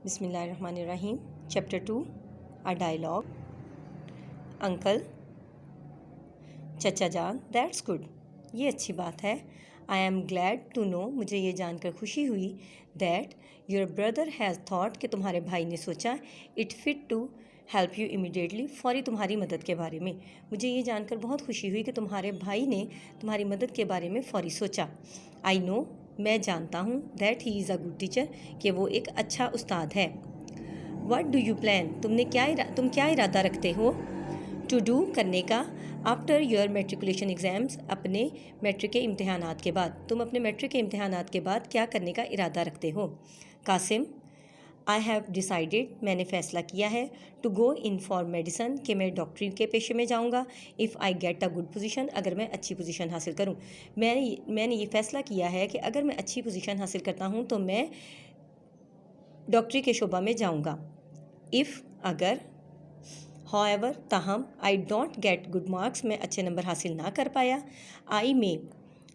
बिस्मिल्लाहिर्रहमानिर्रहीम। Chapter 2 a dialogue. Uncle, चचा जान, दैट्स गुड, ये अच्छी बात है। I am glad to know, मुझे ये जानकर खुशी हुई that your brother has thought, कि तुम्हारे भाई ने सोचा it fit to help you immediately, फौरी तुम्हारी मदद के बारे में। मुझे ये जानकर बहुत खुशी हुई कि तुम्हारे भाई ने तुम्हारी मदद के बारे में फ़ौरी सोचा। आई नो, मैं जानता हूँ that he is a good teacher, कि वो एक अच्छा उस्ताद है। व्हाट डू यू प्लान, तुम क्या इरादा रखते हो? टू डू, करने का, आफ्टर योर मेट्रिकुलेशन एग्ज़ाम्स, अपने मैट्रिक के इम्तहानात के बाद। तुम अपने मैट्रिक के इम्तहानात के बाद क्या करने का इरादा रखते हो? कासिम, आई हैव डिसाइडेड, मैंने फ़ैसला किया है, to go in for medicine, कि मैं डॉक्टरी के पेशे में जाऊंगा। If I get a good position, अगर मैं अच्छी पोजीशन हासिल करूं। मैंने ये फ़ैसला किया है कि अगर मैं अच्छी पोजीशन हासिल करता हूं तो मैं डॉक्टरी के शोबा में जाऊंगा। इफ़, अगर, हाउएवर, ताहम, I don't get good marks, मैं अच्छे नंबर हासिल ना कर पाया। I may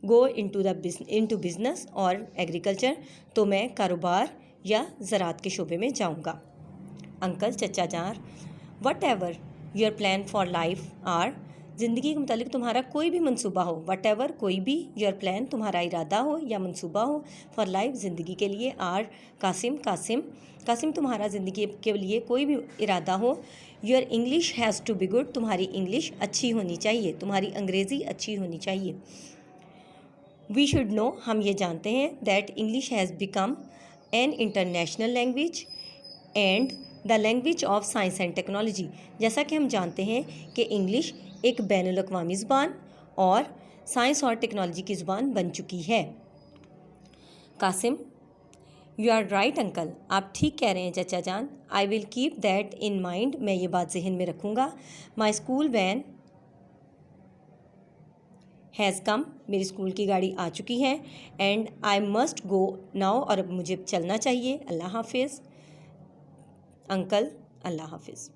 go into business और एग्रीकल्चर, तो मैं कारोबार या ज़राअत के शोबे में जाऊंगा। अंकल, चचा जान, whatever your plan for life are, ज़िंदगी के मुतालिक तुम्हारा कोई भी मंसूबा हो, वट एवर, कोई भी, योर प्लान, तुम्हारा इरादा हो या मंसूबा हो, फॉर लाइफ, ज़िंदगी के लिए, आर, कासिम, तुम्हारा ज़िंदगी के लिए कोई भी इरादा हो। Your English has to be good, तुम्हारी इंग्लिश अच्छी होनी चाहिए, तुम्हारी अंग्रेज़ी अच्छी होनी चाहिए। वी शुड नो, हम ये जानते हैं, that English has become an international language and the language of science and technology, जैसा कि हम जानते हैं कि इंग्लिश एक बैनुल अक़वामी ज़ुबान और साइंस और टेक्नोलॉजी की ज़ुबान बन चुकी है। Qasim, you are right uncle, आप ठीक कह रहे हैं चचा जान। I will keep that in mind, मैं ये बात जहन में रखूँगा। My school van has come, मेरी स्कूल की गाड़ी आ चुकी है। And I must go now, और अब मुझे चलना चाहिए। अल्लाह हाफिज़। अंकल, अल्लाह हाफिज़।